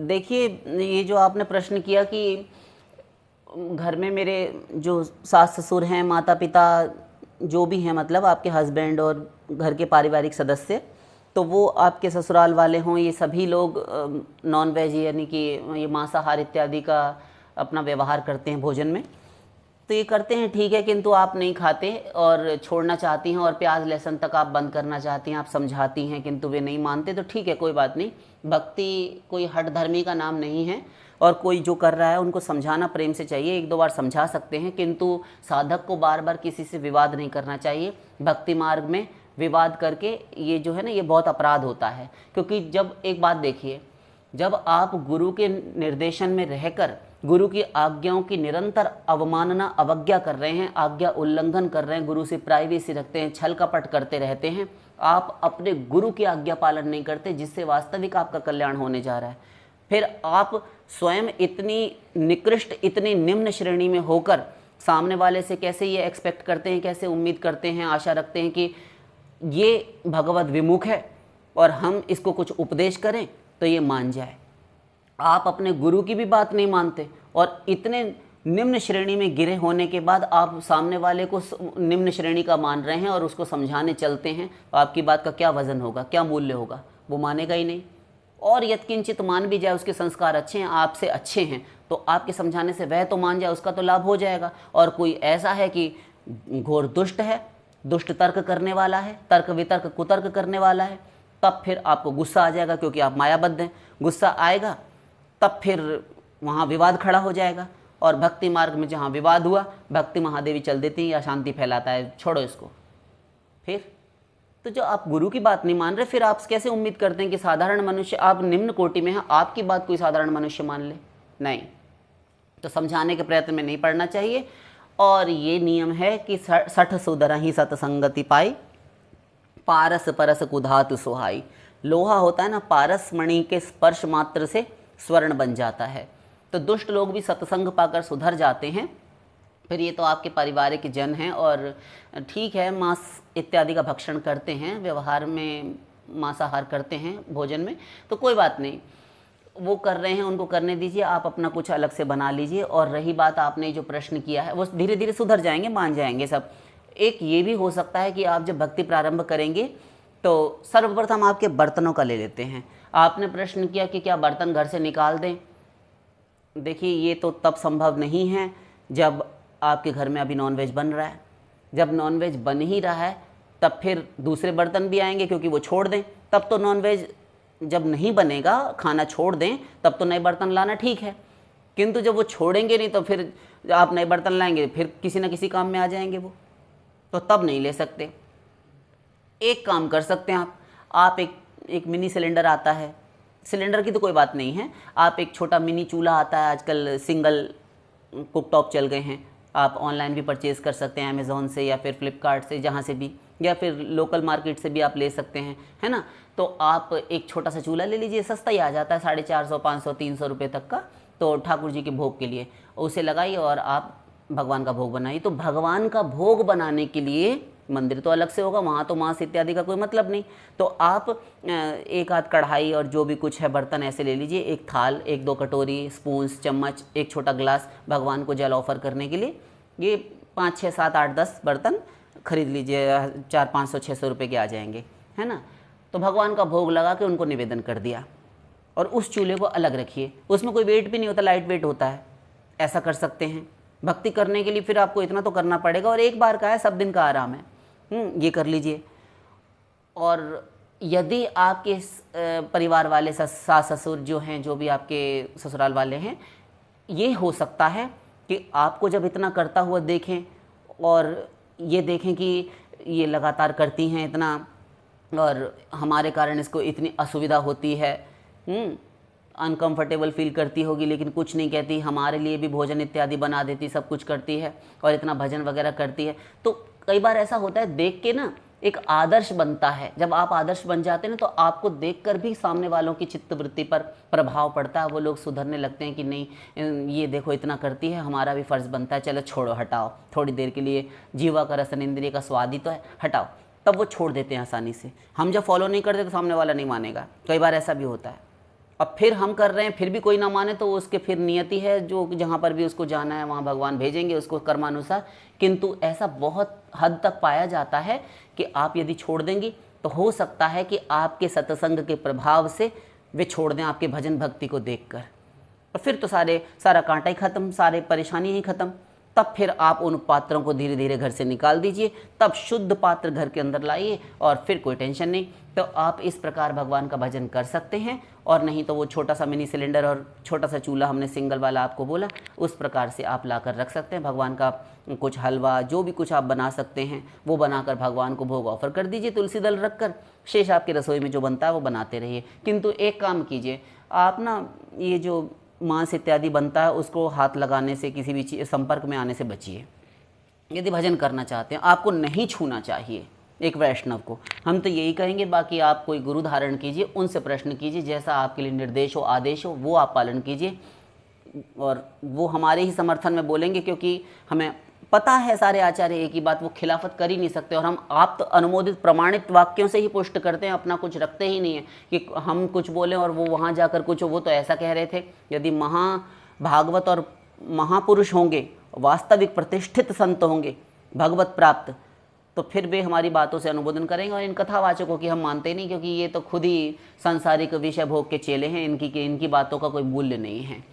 देखिए, ये जो आपने प्रश्न किया कि घर में मेरे जो सास ससुर हैं, माता पिता जो भी हैं, मतलब आपके हस्बैंड और घर के पारिवारिक सदस्य, तो वो आपके ससुराल वाले हों, ये सभी लोग नॉन वेज यानी कि ये मांसाहार इत्यादि का अपना व्यवहार करते हैं भोजन में। तो ये करते हैं, ठीक है, किंतु आप नहीं खाते और छोड़ना चाहती हैं और प्याज लहसुन तक आप बंद करना चाहती हैं, आप समझाती हैं किंतु वे नहीं मानते, तो ठीक है, कोई बात नहीं। भक्ति कोई हठ धर्मी का नाम नहीं है, और कोई जो कर रहा है उनको समझाना प्रेम से चाहिए, एक दो बार समझा सकते हैं, किंतु साधक को बार बार किसी से विवाद नहीं करना चाहिए। भक्ति मार्ग में विवाद करके ये जो है ना, ये बहुत अपराध होता है। क्योंकि जब एक बात देखिए, जब आप गुरु के निर्देशन में रहकर गुरु की आज्ञाओं की निरंतर अवमानना अवज्ञा कर रहे हैं, आज्ञा उल्लंघन कर रहे हैं, गुरु से प्राइवेसी रखते हैं, छल कपट करते रहते हैं, आप अपने गुरु की आज्ञा पालन नहीं करते, जिससे वास्तविक आपका कल्याण होने जा रहा है। फिर आप स्वयं इतनी निकृष्ट, इतनी निम्न श्रेणी में होकर सामने वाले से कैसे ये एक्सपेक्ट करते हैं, कैसे उम्मीद करते हैं, आशा रखते हैं कि ये भगवत विमुख है और हम इसको कुछ उपदेश करें तो ये मान जाए। आप अपने गुरु की भी बात नहीं मानते और इतने निम्न श्रेणी में गिरे होने के बाद आप सामने वाले को निम्न श्रेणी का मान रहे हैं और उसको समझाने चलते हैं, तो आपकी बात का क्या वजन होगा, क्या मूल्य होगा? वो मानेगा ही नहीं। और यत्किंचित मान भी जाए, उसके संस्कार अच्छे हैं, आपसे अच्छे हैं, तो आपके समझाने से वह तो मान जाए, उसका तो लाभ हो जाएगा। और कोई ऐसा है कि घोर दुष्ट है, दुष्ट तर्क करने वाला है, तर्क वितर्क कुतर्क करने वाला है, तब फिर आपको गुस्सा आ जाएगा, क्योंकि आप मायाबद्ध हैं। गुस्सा आएगा तब फिर वहाँ विवाद खड़ा हो जाएगा, और भक्ति मार्ग में जहाँ विवाद हुआ, भक्ति महादेवी चल देती है या शांति फैलाता है, छोड़ो इसको। फिर तो जो आप गुरु की बात नहीं मान रहे, फिर आप कैसे उम्मीद करते हैं कि साधारण मनुष्य, आप निम्न कोटि में हैं, आपकी बात कोई साधारण मनुष्य मान ले? नहीं। तो समझाने के प्रयत्न में नहीं पड़ना चाहिए। और ये नियम है कि सठ सुधर ही सतसंगति पाई, पारस परस कुधातु सुहाई। लोहा होता है ना, पारस मणि के स्पर्श मात्र से स्वर्ण बन जाता है। तो दुष्ट लोग भी सत्संग पाकर सुधर जाते हैं। फिर ये तो आपके पारिवारिक जन हैं और ठीक है, मांस इत्यादि का भक्षण करते हैं, व्यवहार में मांसाहार करते हैं भोजन में, तो कोई बात नहीं, वो कर रहे हैं, उनको करने दीजिए, आप अपना कुछ अलग से बना लीजिए। और रही बात आपने जो प्रश्न किया है, वो धीरे धीरे सुधर जाएंगे, मान जाएंगे सब। एक ये भी हो सकता है कि आप जब भक्ति प्रारंभ करेंगे तो सर्वप्रथम आपके बर्तनों का ले लेते हैं। आपने प्रश्न किया कि क्या बर्तन घर से निकाल दें। देखिए, ये तो तब संभव नहीं है जब आपके घर में अभी नॉनवेज बन रहा है। जब नॉनवेज बन ही रहा है तब फिर दूसरे बर्तन भी आएंगे, क्योंकि वो छोड़ दें। तब तो नॉनवेज जब नहीं बनेगा, खाना छोड़ दें, तब तो नए बर्तन लाना ठीक है। किंतु जब वो छोड़ेंगे नहीं तो फिर आप नए बर्तन लाएंगे, फिर किसी न किसी काम में आ जाएंगे वो, तो तब नहीं ले सकते। एक काम कर सकते हैं आप एक मिनी सिलेंडर आता है, सिलेंडर की तो कोई बात नहीं है, आप एक छोटा मिनी चूल्हा आता है, आजकल सिंगल कुकटॉप चल गए हैं, आप ऑनलाइन भी परचेज़ कर सकते हैं, अमेज़ॉन से या फिर फ्लिपकार्ट से, जहाँ से भी, या फिर लोकल मार्केट से भी आप ले सकते हैं, है ना। तो आप एक छोटा सा चूल्हा ले लीजिए, सस्ता ही आ जाता है, 450, 500, 300 रुपये तक का। तो ठाकुर जी के भोग के लिए उसे लगाइए और आप भगवान का भोग बनाइए। तो भगवान का भोग बनाने के लिए मंदिर तो अलग से होगा, वहाँ तो मांस इत्यादि का कोई मतलब नहीं। तो आप एक आध कढ़ाई और जो भी कुछ है बर्तन ऐसे ले लीजिए, एक थाल, एक दो कटोरी, स्पून्स, चम्मच, एक छोटा गिलास, भगवान को जल ऑफर करने के लिए। ये 5, 6, 7, 8, 10 बर्तन खरीद लीजिए, 400, 500, 600 रुपये के आ जाएंगे, है ना। तो भगवान का भोग लगा के उनको निवेदन कर दिया, और उस चूल्हे को अलग रखिए। उसमें कोई वेट भी नहीं होता, लाइट वेट होता है। ऐसा कर सकते हैं भक्ति करने के लिए। फिर आपको इतना तो करना पड़ेगा, और एक बार का है, सब दिन का आराम है। ये कर लीजिए। और यदि आपके परिवार वाले सास ससुर जो हैं, जो भी आपके ससुराल वाले हैं, ये हो सकता है कि आपको जब इतना करता हुआ देखें और ये देखें कि ये लगातार करती हैं इतना, और हमारे कारण इसको इतनी असुविधा होती है, अनकंफर्टेबल फील करती होगी, लेकिन कुछ नहीं कहती, हमारे लिए भी भोजन इत्यादि बना देती, सब कुछ करती है, और इतना भजन वगैरह करती है। तो कई बार ऐसा होता है, देख के ना एक आदर्श बनता है। जब आप आदर्श बन जाते हैं ना, तो आपको देखकर भी सामने वालों की चित्तवृत्ति पर प्रभाव पड़ता है। वो लोग सुधरने लगते हैं कि नहीं, ये देखो इतना करती है, हमारा भी फ़र्ज़ बनता है, चलो छोड़ो, हटाओ, थोड़ी देर के लिए जीवा का रसन इंद्रिय का स्वाद ही तो है, हटाओ। तब वो छोड़ देते हैं आसानी से। हम जब फॉलो नहीं करते तो सामने वाला नहीं मानेगा, कई बार ऐसा भी होता है। अब फिर हम कर रहे हैं फिर भी कोई ना माने तो उसके फिर नियति है, जो जहाँ पर भी उसको जाना है वहाँ भगवान भेजेंगे उसको कर्मानुसार। किंतु ऐसा बहुत हद तक पाया जाता है कि आप यदि छोड़ देंगी तो हो सकता है कि आपके सत्संग के प्रभाव से वे छोड़ दें आपके भजन भक्ति को देखकर, और फिर तो सारा कांटा ही खत्म, सारे परेशानी ही खत्म। तब फिर आप उन पात्रों को धीरे धीरे घर से निकाल दीजिए, तब शुद्ध पात्र घर के अंदर लाइए और फिर कोई टेंशन नहीं। तो आप इस प्रकार भगवान का भजन कर सकते हैं। और नहीं तो वो छोटा सा मिनी सिलेंडर और छोटा सा चूल्हा हमने सिंगल वाला आपको बोला, उस प्रकार से आप लाकर रख सकते हैं। भगवान का कुछ हलवा जो भी कुछ आप बना सकते हैं वो बनाकर भगवान को भोग ऑफर कर दीजिए, तुलसी दल रखकर। शेष आपकी रसोई में जो बनता है वो बनाते रहिए। किंतु एक काम कीजिए, आप ना ये जो मांस इत्यादि बनता है उसको हाथ लगाने से, किसी भी चीज़ संपर्क में आने से बचिए। यदि भजन करना चाहते हैं आपको नहीं छूना चाहिए एक वैष्णव को, हम तो यही कहेंगे। बाकी आप कोई गुरु धारण कीजिए, उनसे प्रश्न कीजिए, जैसा आपके लिए निर्देश हो आदेश हो वो आप पालन कीजिए, और वो हमारे ही समर्थन में बोलेंगे, क्योंकि हमें पता है सारे आचार्य एक ही बात, वो खिलाफत कर ही नहीं सकते। और हम आप तो अनुमोदित प्रमाणित वाक्यों से ही पुष्ट करते हैं, अपना कुछ रखते ही नहीं है कि हम कुछ बोलें और वो वहाँ जाकर कुछ, वो तो ऐसा कह रहे थे। यदि महाभागवत और महापुरुष होंगे, वास्तविक प्रतिष्ठित संत होंगे भगवत प्राप्त, तो फिर वे हमारी बातों से अनुमोदन करेंगे। और इन कथावाचकों की हम मानते नहीं, क्योंकि ये तो खुद ही सांसारिक विषय भोग के चेले हैं, इनकी बातों का कोई मूल्य नहीं है।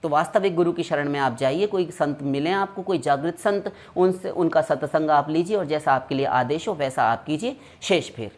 तो वास्तविक गुरु की शरण में आप जाइए, कोई संत मिलें आपको, कोई जागृत संत, उनसे उनका सत्संग आप लीजिए और जैसा आपके लिए आदेश हो वैसा आप कीजिए। शेष फिर